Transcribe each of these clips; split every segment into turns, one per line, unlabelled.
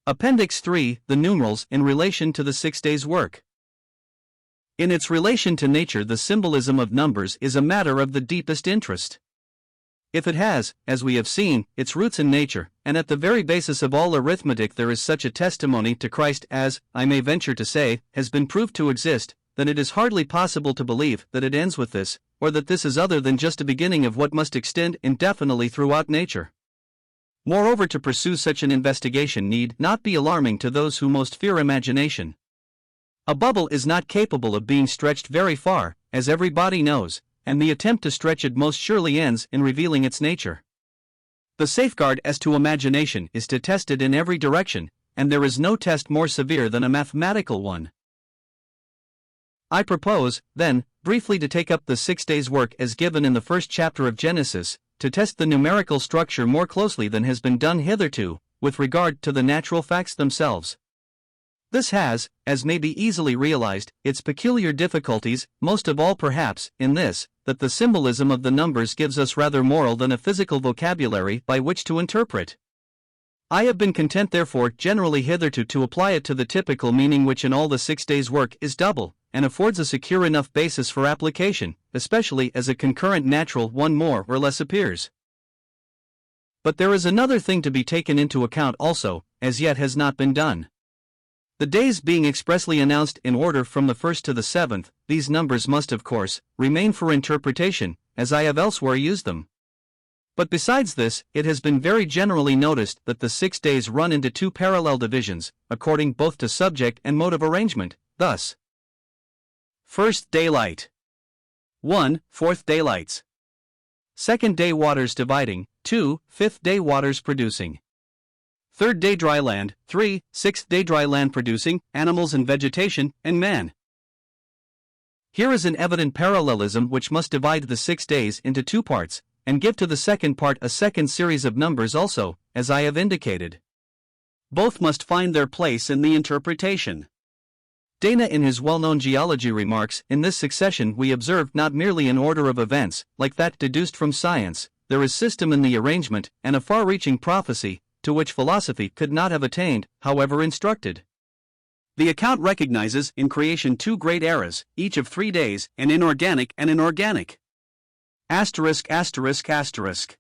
Appendix 3, the numerals in relation to the 6 days' work. In its relation to nature, the symbolism of numbers is a matter of the deepest interest. If it has, as we have seen, its roots in nature, and at the very basis of all arithmetic there is such a testimony to Christ as, I may venture to say, has been proved to exist, then it is hardly possible to believe that it ends with this, or that this is other than just a beginning of what must extend indefinitely throughout nature. Moreover, to pursue such an investigation need not be alarming to those who most fear imagination. A bubble is not capable of being stretched very far, as everybody knows, and the attempt to stretch it most surely ends in revealing its nature. The safeguard as to imagination is to test it in every direction, and there is no test more severe than a mathematical one. I propose, then, briefly to take up the 6 days' work as given in the first chapter of Genesis, to test the numerical structure more closely than has been done hitherto, with regard to the natural facts themselves. This has, as may be easily realized, its peculiar difficulties, most of all perhaps, in this, that the symbolism of the numbers gives us rather moral than a physical vocabulary by which to interpret. I have been content therefore generally hitherto to apply it to the typical meaning which in all the 6 days' work is double, and affords a secure enough basis for application, especially as a concurrent natural one more or less appears. But there is another thing to be taken into account also, as yet has not been done. The days being expressly announced in order from the 1st to the 7th, these numbers must of course remain for interpretation, as I have elsewhere used them. But besides this, it has been very generally noticed that the 6 days run into 2 parallel divisions, according both to subject and mode of arrangement, thus: First daylight. 1. Fourth daylights. Second day waters dividing. 2. Fifth day waters producing. Third day dry land. 3. Sixth day dry land producing, animals and vegetation, and man. Here is an evident parallelism which must divide the 6 days into 2 parts, and give to the second part a second series of numbers also, as I have indicated. Both must find their place in the interpretation. Dana in his well-known geology remarks, in this succession we observe not merely an order of events, like that deduced from science, there is system in the arrangement, and a far-reaching prophecy, to which philosophy could not have attained, however instructed. The account recognizes in creation 2 great eras, each of 3 days, an inorganic and an organic. Asterisk asterisk asterisk.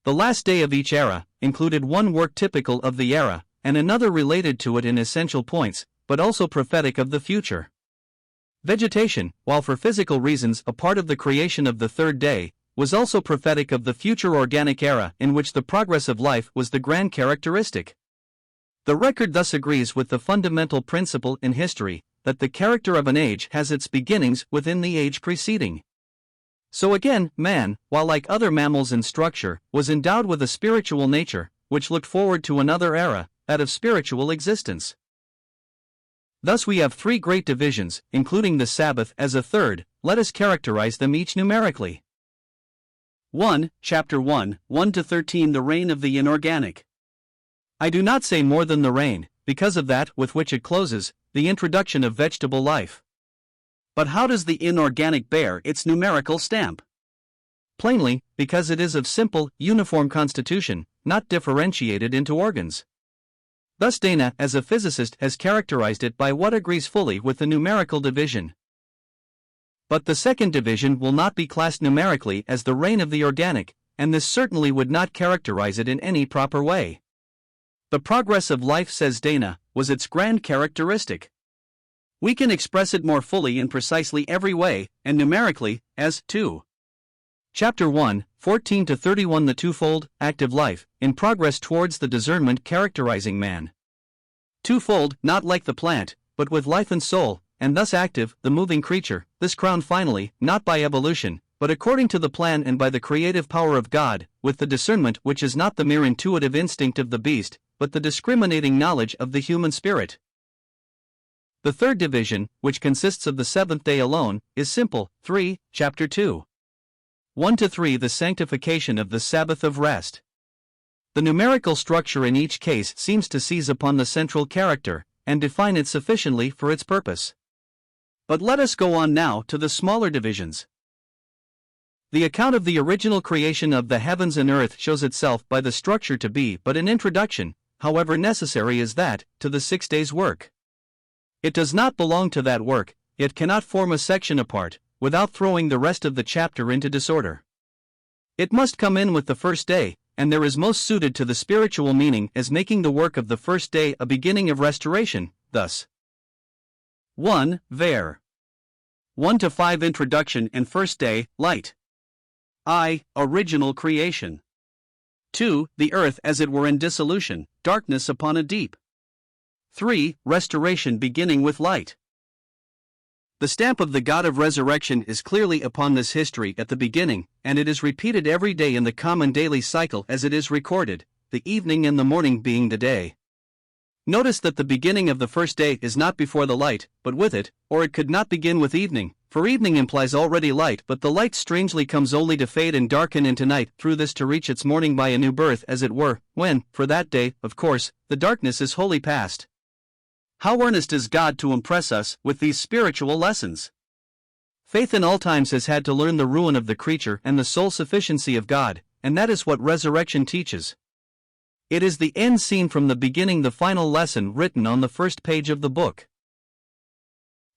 The last day of each era included one work typical of the era, and another related to it in essential points, but also prophetic of the future. Vegetation, while for physical reasons a part of the creation of the 3rd day, was also prophetic of the future organic era in which the progress of life was the grand characteristic. The record thus agrees with the fundamental principle in history, that the character of an age has its beginnings within the age preceding. So again, man, while like other mammals in structure, was endowed with a spiritual nature, which looked forward to another era, that of spiritual existence. Thus we have 3 great divisions, including the Sabbath as a third. Let us characterize them each numerically. 1. Chapter 1, 1-13. The reign of the inorganic. I do not say more than the reign, because of that with which it closes, the introduction of vegetable life. But how does the inorganic bear its numerical stamp? Plainly, because it is of simple, uniform constitution, not differentiated into organs. Thus Dana, as a physicist, has characterized it by what agrees fully with the numerical division. But the second division will not be classed numerically as the reign of the organic, and this certainly would not characterize it in any proper way. The progress of life, says Dana, was its grand characteristic. We can express it more fully in precisely every way, and numerically, as 2. Chapter 1, 14-31. The twofold, active life, in progress towards the discernment characterizing man. Twofold, not like the plant, but with life and soul, and thus active, the moving creature, this crowned finally, not by evolution, but according to the plan and by the creative power of God, with the discernment which is not the mere intuitive instinct of the beast, but the discriminating knowledge of the human spirit. The third division, which consists of the 7th day alone, is simple. 3. Chapter 2. 1-3. The sanctification of the Sabbath of rest. The numerical structure in each case seems to seize upon the central character, and define it sufficiently for its purpose. But let us go on now to the smaller divisions. The account of the original creation of the heavens and earth shows itself by the structure to be but an introduction, however necessary is that, to the 6 days' work. It does not belong to that work, it cannot form a section apart, without throwing the rest of the chapter into disorder. It must come in with the first day, and there is most suited to the spiritual meaning as making the work of the first day a beginning of restoration, thus. 1. Ver. 1-5 Introduction and First Day, Light. I. Original creation. 2. The earth as it were in dissolution, darkness upon a deep. 3. Restoration beginning with light. The stamp of the God of resurrection is clearly upon this history at the beginning, and it is repeated every day in the common daily cycle as it is recorded, the evening and the morning being the day. Notice that the beginning of the first day is not before the light, but with it, or it could not begin with evening, for evening implies already light, but the light strangely comes only to fade and darken into night, through this to reach its morning by a new birth as it were, when, for that day, of course, the darkness is wholly past. How earnest is God to impress us with these spiritual lessons? Faith in all times has had to learn the ruin of the creature and the sole sufficiency of God, and that is what resurrection teaches. It is the end scene from the beginning, the final lesson written on the first page of the book.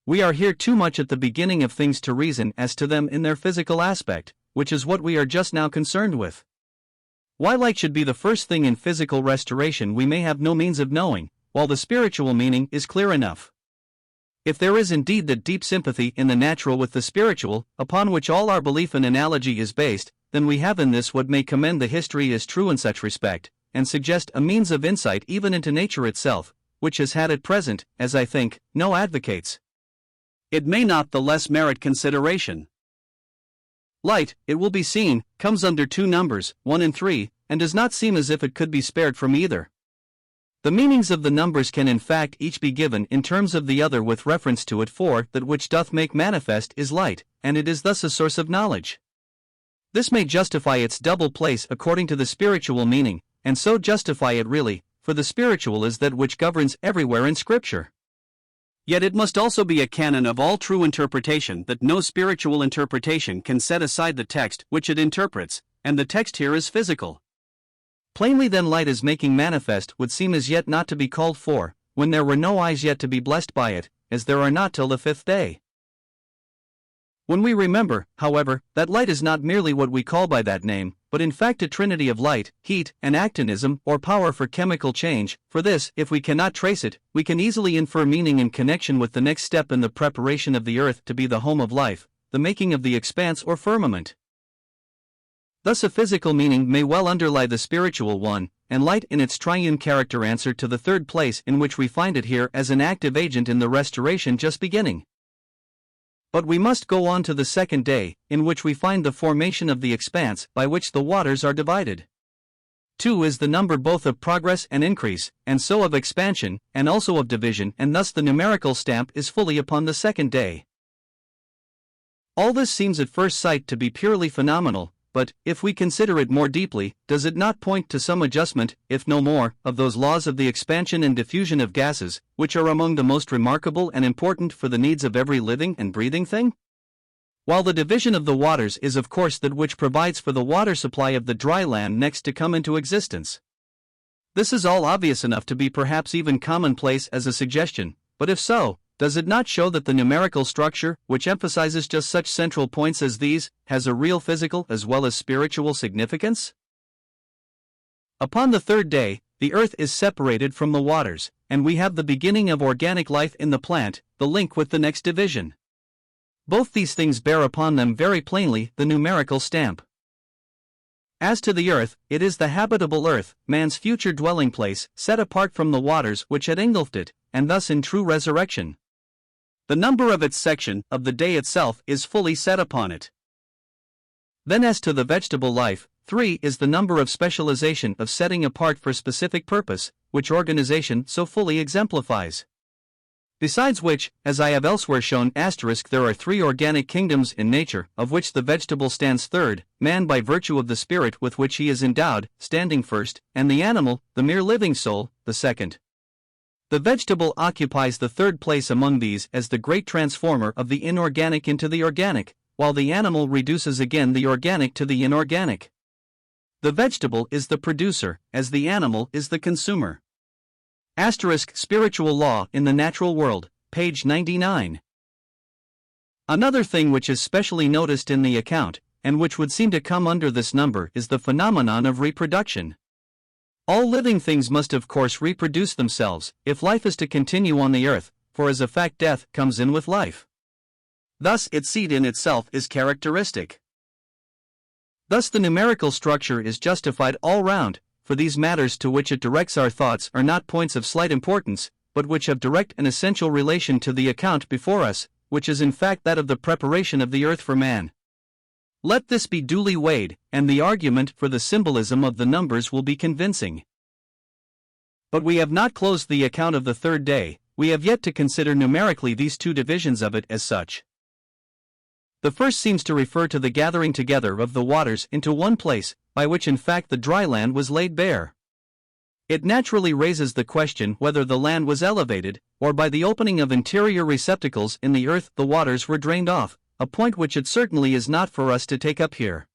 We are here too much at the beginning of things to reason as to them in their physical aspect, which is what we are just now concerned with. Why light should be the first thing in physical restoration we may have no means of knowing, while the spiritual meaning is clear enough. If there is indeed that deep sympathy in the natural with the spiritual, upon which all our belief and analogy is based, then we have in this what may commend the history as true in such respect, and suggest a means of insight even into nature itself, which has had at present, as I think, no advocates. It may not the less merit consideration. Light, it will be seen, comes under two numbers, 1 and 3, and does not seem as if it could be spared from either. The meanings of the numbers can in fact each be given in terms of the other with reference to it, for that which doth make manifest is light, and it is thus a source of knowledge. This may justify its double place according to the spiritual meaning, and so justify it really, for the spiritual is that which governs everywhere in Scripture. Yet it must also be a canon of all true interpretation that no spiritual interpretation can set aside the text which it interprets, and the text here is physical. Plainly then light as making manifest would seem as yet not to be called for, when there were no eyes yet to be blessed by it, as there are not till the 5th day. When we remember, however, that light is not merely what we call by that name, but in fact a trinity of light, heat, and actinism or power for chemical change, for this, if we cannot trace it, we can easily infer meaning in connection with the next step in the preparation of the earth to be the home of life, the making of the expanse or firmament. Thus a physical meaning may well underlie the spiritual one, and light in its triune character answer to the third place in which we find it here as an active agent in the restoration just beginning. But we must go on to the 2nd day, in which we find the formation of the expanse by which the waters are divided. 2 is the number both of progress and increase, and so of expansion, and also of division, and thus the numerical stamp is fully upon the 2nd day. All this seems at first sight to be purely phenomenal, but, if we consider it more deeply, does it not point to some adjustment, if no more, of those laws of the expansion and diffusion of gases, which are among the most remarkable and important for the needs of every living and breathing thing? While the division of the waters is of course that which provides for the water supply of the dry land next to come into existence. This is all obvious enough to be perhaps even commonplace as a suggestion, but if so, does it not show that the numerical structure, which emphasizes just such central points as these, has a real physical as well as spiritual significance? Upon the 3rd day, the earth is separated from the waters, and we have the beginning of organic life in the plant, the link with the next division. Both these things bear upon them very plainly the numerical stamp. As to the earth, it is the habitable earth, man's future dwelling place, set apart from the waters which had engulfed it, and thus in true resurrection. The number of its section, of the day itself, is fully set upon it. Then as to the vegetable life, 3 is the number of specialization of setting apart for specific purpose, which organization so fully exemplifies. Besides which, as I have elsewhere shown, there are 3 organic kingdoms in nature, of which the vegetable stands third, man by virtue of the spirit with which he is endowed, standing first, and the animal, the mere living soul, the second. The vegetable occupies the 3rd place among these as the great transformer of the inorganic into the organic, while the animal reduces again the organic to the inorganic. The vegetable is the producer, as the animal is the consumer. Spiritual law in the natural world, page 99. Another thing which is specially noticed in the account, and which would seem to come under this number, is the phenomenon of reproduction. All living things must of course reproduce themselves, if life is to continue on the earth, for as a fact death comes in with life. Thus its seed in itself is characteristic. Thus the numerical structure is justified all round, for these matters to which it directs our thoughts are not points of slight importance, but which have direct and essential relation to the account before us, which is in fact that of the preparation of the earth for man. Let this be duly weighed, and the argument for the symbolism of the numbers will be convincing. But we have not closed the account of the third day. We have yet to consider numerically these two divisions of it as such. The first seems to refer to the gathering together of the waters into one place, by which in fact the dry land was laid bare. It naturally raises the question whether the land was elevated, or by the opening of interior receptacles in the earth the waters were drained off, a point which it certainly is not for us to take up here.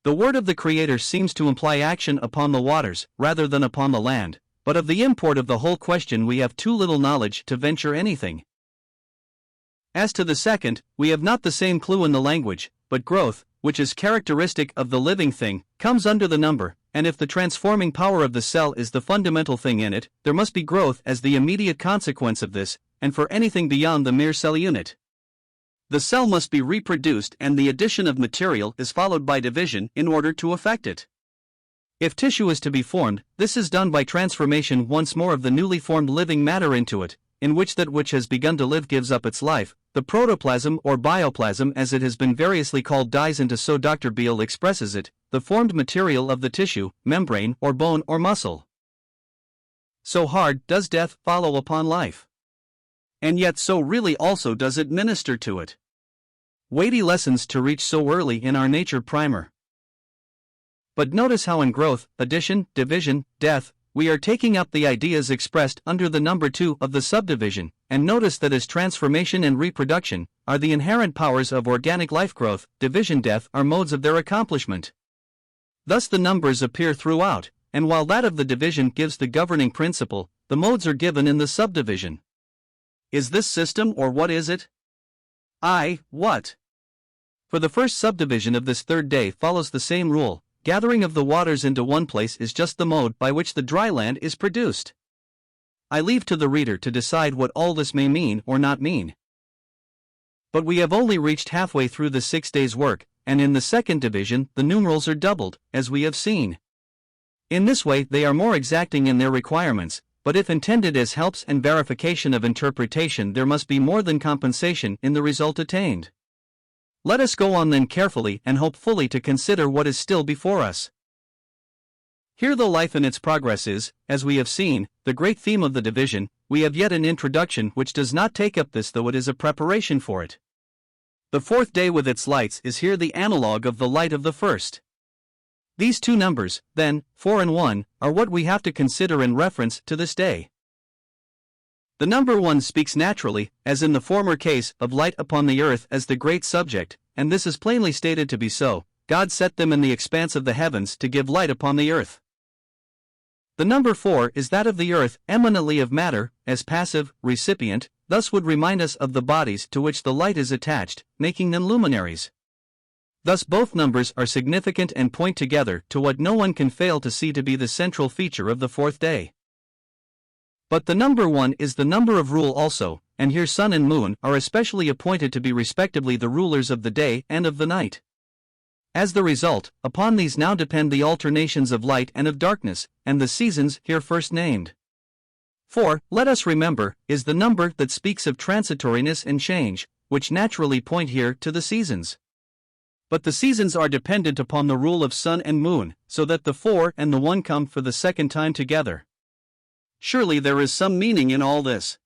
The word of the Creator seems to imply action upon the waters, rather than upon the land, but of the import of the whole question we have too little knowledge to venture anything. As to the second, we have not the same clue in the language, but growth, which is characteristic of the living thing, comes under the number, and if the transforming power of the cell is the fundamental thing in it, there must be growth as the immediate consequence of this, and for anything beyond the mere cell unit. The cell must be reproduced, and the addition of material is followed by division in order to effect it. If tissue is to be formed, this is done by transformation once more of the newly formed living matter into it, in which that which has begun to live gives up its life. The protoplasm or bioplasm, as it has been variously called, dies into, so Dr. Beale expresses it, the formed material of the tissue, membrane or bone or muscle. So hard does death follow upon life. And yet so really also does it minister to it. Weighty lessons to reach so early in our nature primer. But notice how in growth, addition, division, death, we are taking up the ideas expressed under the number 2 of the subdivision, and notice that as transformation and reproduction are the inherent powers of organic life, growth, division, death are modes of their accomplishment. Thus the numbers appear throughout, and while that of the division gives the governing principle, the modes are given in the subdivision. Is this system, or what is it? What? For the first subdivision of this third day follows the same rule. Gathering of the waters into one place is just the mode by which the dry land is produced. I leave to the reader to decide what all this may mean or not mean. But we have only reached halfway through the 6 days' work, and in the second division the numerals are doubled, as we have seen. In this way they are more exacting in their requirements, but if intended as helps and verification of interpretation, there must be more than compensation in the result attained. Let us go on then carefully and hopefully to consider what is still before us. Here the life in its progress is, as we have seen, the great theme of the division. We have yet an introduction which does not take up this, though it is a preparation for it. The fourth day with its lights is here the analogue of the light of the first. These two numbers, then, 4 and 1, are what we have to consider in reference to this day. The number 1 speaks naturally, as in the former case, of light upon the earth as the great subject, and this is plainly stated to be so. God set them in the expanse of the heavens to give light upon the earth. The number 4 is that of the earth, eminently of matter, as passive recipient, thus would remind us of the bodies to which the light is attached, making them luminaries. Thus both numbers are significant and point together to what no one can fail to see to be the central feature of the fourth day. But the number 1 is the number of rule also, and here sun and moon are especially appointed to be respectively the rulers of the day and of the night. As the result, upon these now depend the alternations of light and of darkness, and the seasons here first named. 4, let us remember, is the number that speaks of transitoriness and change, which naturally point here to the seasons. But the seasons are dependent upon the rule of sun and moon, so that the 4 and the 1 come for the second time together. Surely there is some meaning in all this.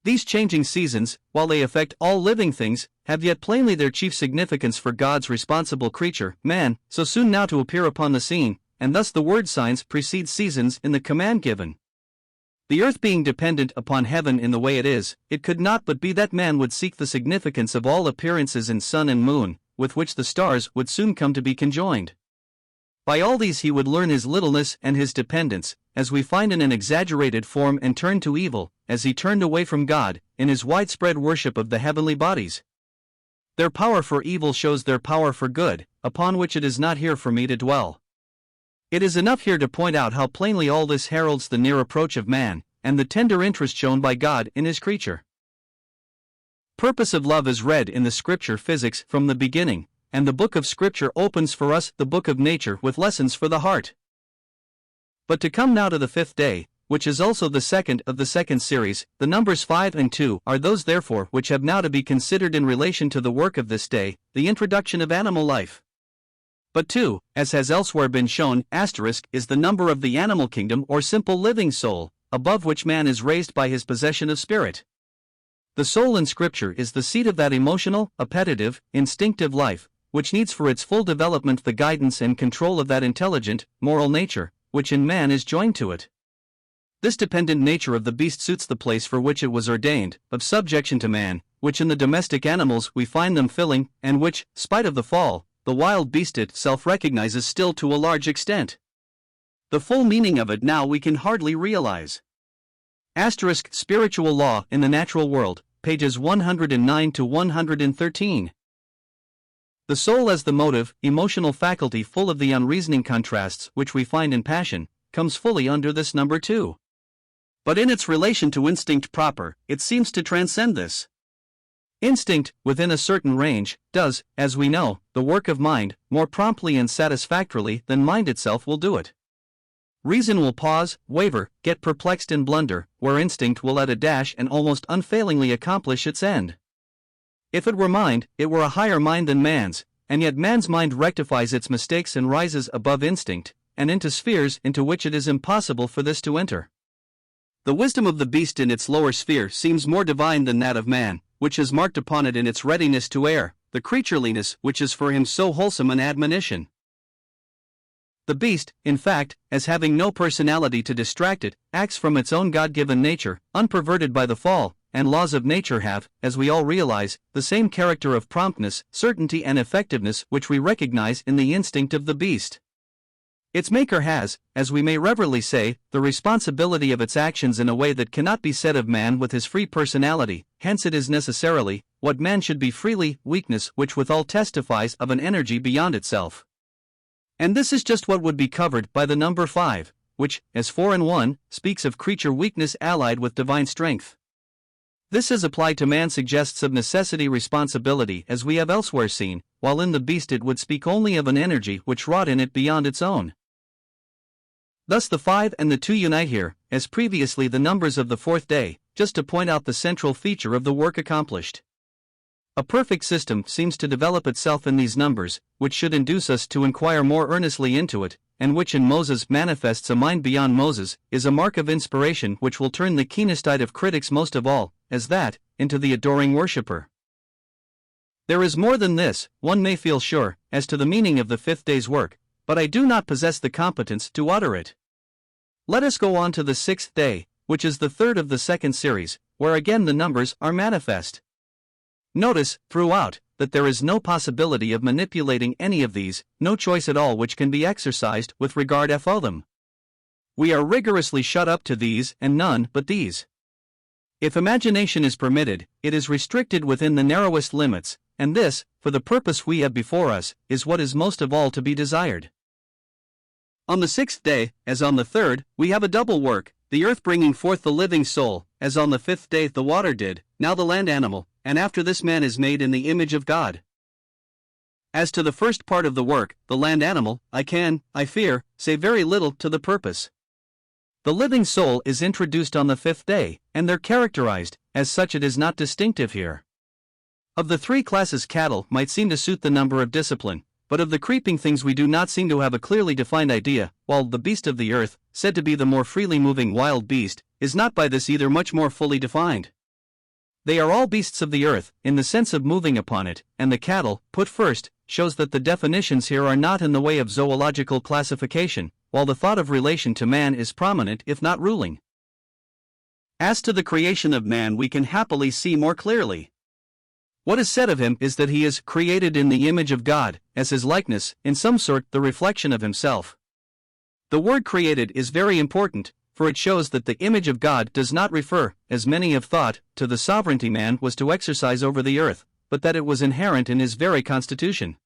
These changing seasons, while they affect all living things, have yet plainly their chief significance for God's responsible creature, man, so soon now to appear upon the scene, and thus the word signs precede seasons in the command given. The earth being dependent upon heaven in the way it is, it could not but be that man would seek the significance of all appearances in sun and moon, with which the stars would soon come to be conjoined. By all these he would learn his littleness and his dependence, as we find in an exaggerated form, and turn to evil, as he turned away from God, in his widespread worship of the heavenly bodies. Their power for evil shows their power for good, upon which it is not here for me to dwell. It is enough here to point out how plainly all this heralds the near approach of man, and the tender interest shown by God in his creature. Purpose of love is read in the Scripture physics from the beginning, and the book of Scripture opens for us the book of nature with lessons for the heart. But to come now to the fifth day, which is also the second of the second series, the numbers 5 and 2 are those therefore which have now to be considered in relation to the work of this day, the introduction of animal life. But 2, as has elsewhere been shown, is the number of the animal kingdom or simple living soul, above which man is raised by his possession of spirit. The soul in Scripture is the seat of that emotional, appetitive, instinctive life, which needs for its full development the guidance and control of that intelligent, moral nature, which in man is joined to it. This dependent nature of the beast suits the place for which it was ordained, of subjection to man, which in the domestic animals we find them filling, and which, spite of the fall, the wild beast itself recognizes still to a large extent. The full meaning of it now we can hardly realize. Spiritual law in the natural world, pages 109 to 113. The soul as the motive, emotional faculty full of the unreasoning contrasts which we find in passion, comes fully under this number 2. But in its relation to instinct proper, it seems to transcend this. Instinct, within a certain range, does, as we know, the work of mind, more promptly and satisfactorily than mind itself will do it. Reason will pause, waver, get perplexed and blunder, where instinct will at a dash and almost unfailingly accomplish its end. If it were mind, it were a higher mind than man's, and yet man's mind rectifies its mistakes and rises above instinct, and into spheres into which it is impossible for this to enter. The wisdom of the beast in its lower sphere seems more divine than that of man, which is marked upon it in its readiness to err, the creatureliness which is for him so wholesome an admonition. The beast, in fact, as having no personality to distract it, acts from its own God-given nature, unperverted by the fall, and laws of nature have, as we all realize, the same character of promptness, certainty and effectiveness which we recognize in the instinct of the beast. Its maker has, as we may reverently say, the responsibility of its actions in a way that cannot be said of man with his free personality, hence it is necessarily, what man should be freely, weakness which withal testifies of an energy beyond itself. And this is just what would be covered by the number 5, which, as 4 and 1, speaks of creature weakness allied with divine strength. This as applied to man suggests of necessity responsibility as we have elsewhere seen, while in the beast it would speak only of an energy which wrought in it beyond its own. Thus the 5 and the 2 unite here, as previously the numbers of the fourth day, just to point out the central feature of the work accomplished. A perfect system seems to develop itself in these numbers, which should induce us to inquire more earnestly into it, and which in Moses manifests a mind beyond Moses, is a mark of inspiration which will turn the keenest eyed of critics most of all, as that, into the adoring worshipper. There is more than this, one may feel sure, as to the meaning of the fifth day's work, but I do not possess the competence to utter it. Let us go on to the sixth day, which is the third of the second series, where again the numbers are manifest. Notice, throughout, that there is no possibility of manipulating any of these, no choice at all which can be exercised with regard to them. We are rigorously shut up to these and none but these. If imagination is permitted, it is restricted within the narrowest limits, and this, for the purpose we have before us, is what is most of all to be desired. On the sixth day, as on the third, we have a double work, the earth bringing forth the living soul, as on the fifth day the water did, now the land animal, and after this man is made in the image of God. As to the first part of the work, the land animal, I fear, say very little to the purpose. The living soul is introduced on the fifth day, and they're characterized, as such it is not distinctive here. Of the three classes cattle might seem to suit the number of discipline, but of the creeping things we do not seem to have a clearly defined idea, while the beast of the earth, said to be the more freely moving wild beast, is not by this either much more fully defined. They are all beasts of the earth, in the sense of moving upon it, and the cattle, put first, shows that the definitions here are not in the way of zoological classification, while the thought of relation to man is prominent if not ruling. As to the creation of man we can happily see more clearly. What is said of him is that he is created in the image of God, as his likeness, in some sort the reflection of himself. The word created is very important, for it shows that the image of God does not refer, as many have thought, to the sovereignty man was to exercise over the earth, but that it was inherent in his very constitution.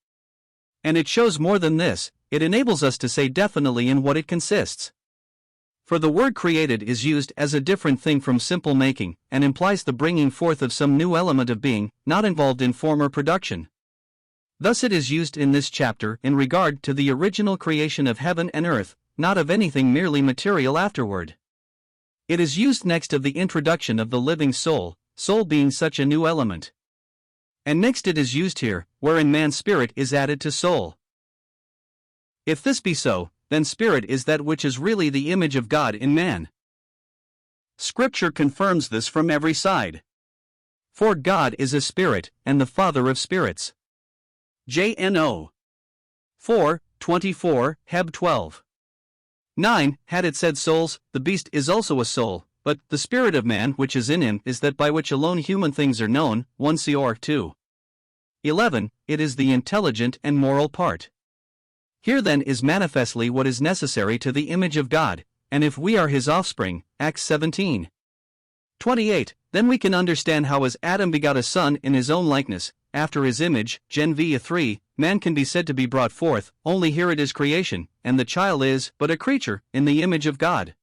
And it shows more than this, it enables us to say definitely in what it consists. For the word created is used as a different thing from simple making, and implies the bringing forth of some new element of being, not involved in form or production. Thus it is used in this chapter in regard to the original creation of heaven and earth, not of anything merely material afterward. It is used next of the introduction of the living soul, soul being such a new element. And next it is used here, wherein man's spirit is added to soul. If this be so, then spirit is that which is really the image of God in man. Scripture confirms this from every side. For God is a spirit, and the Father of spirits. JNO 4:24, Heb 12. 9. Had it said souls, the beast is also a soul, but the spirit of man which is in him is that by which alone human things are known, 1 Cor 2. 11. It is the intelligent and moral part. Here then is manifestly what is necessary to the image of God, and if we are his offspring, Acts 17. 28, then we can understand how as Adam begot a son in his own likeness, after his image, Gen v 3, man can be said to be brought forth, only here it is creation, and the child is but a creature, in the image of God.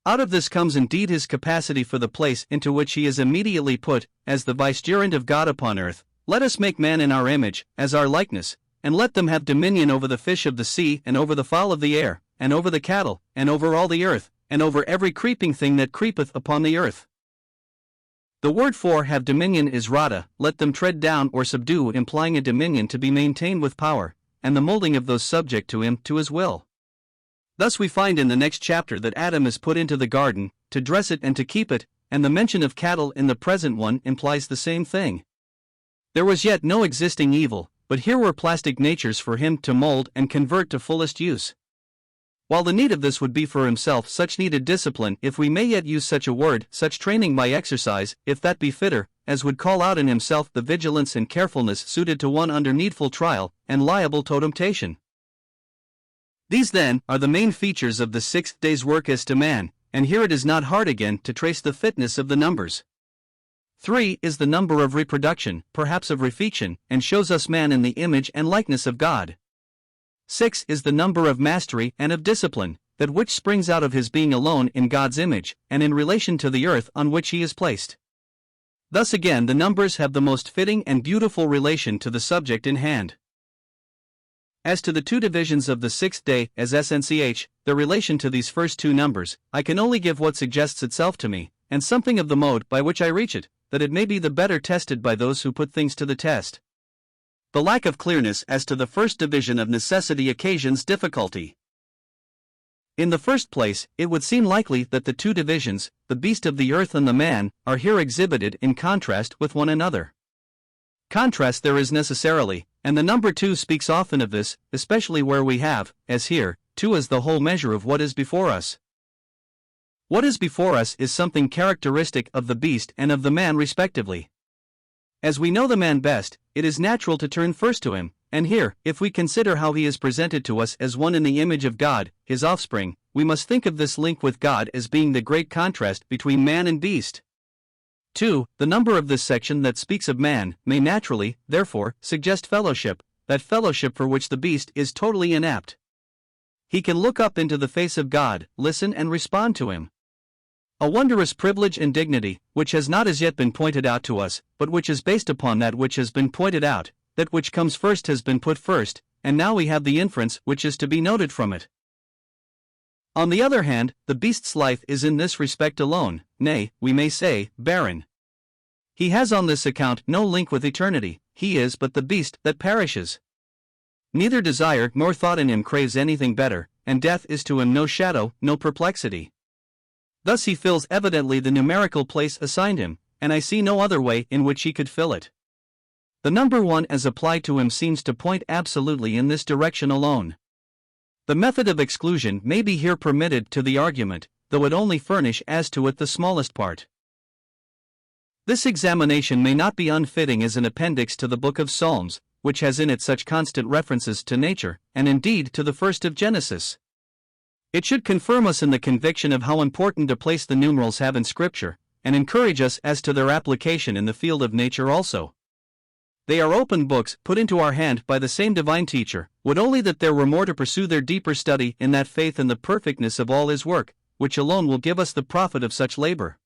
Out of this comes indeed his capacity for the place into which he is immediately put, as the vicegerent of God upon earth. Let us make man in our image, as our likeness, and let them have dominion over the fish of the sea, and over the fowl of the air, and over the cattle, and over all the earth, and over every creeping thing that creepeth upon the earth. The word for have dominion is rada, let them tread down or subdue, implying a dominion to be maintained with power, and the molding of those subject to him to his will. Thus we find in the next chapter that Adam is put into the garden, to dress it and to keep it, and the mention of cattle in the present one implies the same thing. There was yet no existing evil, but here were plastic natures for him to mold and convert to fullest use. While the need of this would be for himself such needed discipline, if we may yet use such a word, such training by exercise, if that be fitter, as would call out in himself the vigilance and carefulness suited to one under needful trial, and liable to temptation. These then are the main features of the sixth day's work as to man, and here it is not hard again to trace the fitness of the numbers. 3 is the number of reproduction, perhaps of refection, and shows us man in the image and likeness of God. 6 is the number of mastery and of discipline, that which springs out of his being alone in God's image, and in relation to the earth on which he is placed. Thus again the numbers have the most fitting and beautiful relation to the subject in hand. As to the two divisions of the sixth day as SNCH, their relation to these first two numbers, I can only give what suggests itself to me, and something of the mode by which I reach it, that it may be the better tested by those who put things to the test. The lack of clearness as to the first division of necessity occasions difficulty. In the first place, it would seem likely that the two divisions, the beast of the earth and the man, are here exhibited in contrast with one another. Contrast there is necessarily, and the number 2 speaks often of this, especially where we have, as here, 2 as the whole measure of what is before us. What is before us is something characteristic of the beast and of the man respectively. As we know the man best, it is natural to turn first to him, and here, if we consider how he is presented to us as one in the image of God, his offspring, we must think of this link with God as being the great contrast between man and beast. 2. The number of this section that speaks of man may naturally, therefore, suggest fellowship, that fellowship for which the beast is totally inapt. He can look up into the face of God, listen and respond to him. A wondrous privilege and dignity, which has not as yet been pointed out to us, but which is based upon that which has been pointed out, that which comes first has been put first, and now we have the inference which is to be noted from it. On the other hand, the beast's life is in this respect alone, nay, we may say, barren. He has on this account no link with eternity, he is but the beast that perishes. Neither desire nor thought in him craves anything better, and death is to him no shadow, no perplexity. Thus he fills evidently the numerical place assigned him, and I see no other way in which he could fill it. The number 1 as applied to him seems to point absolutely in this direction alone. The method of exclusion may be here permitted to the argument, though it only furnish as to it the smallest part. This examination may not be unfitting as an appendix to the book of Psalms, which has in it such constant references to nature, and indeed to the first of Genesis. It should confirm us in the conviction of how important a place the numerals have in Scripture, and encourage us as to their application in the field of nature also. They are open books put into our hand by the same divine teacher. Would only that there were more to pursue their deeper study in that faith and the perfectness of all his work, which alone will give us the profit of such labor.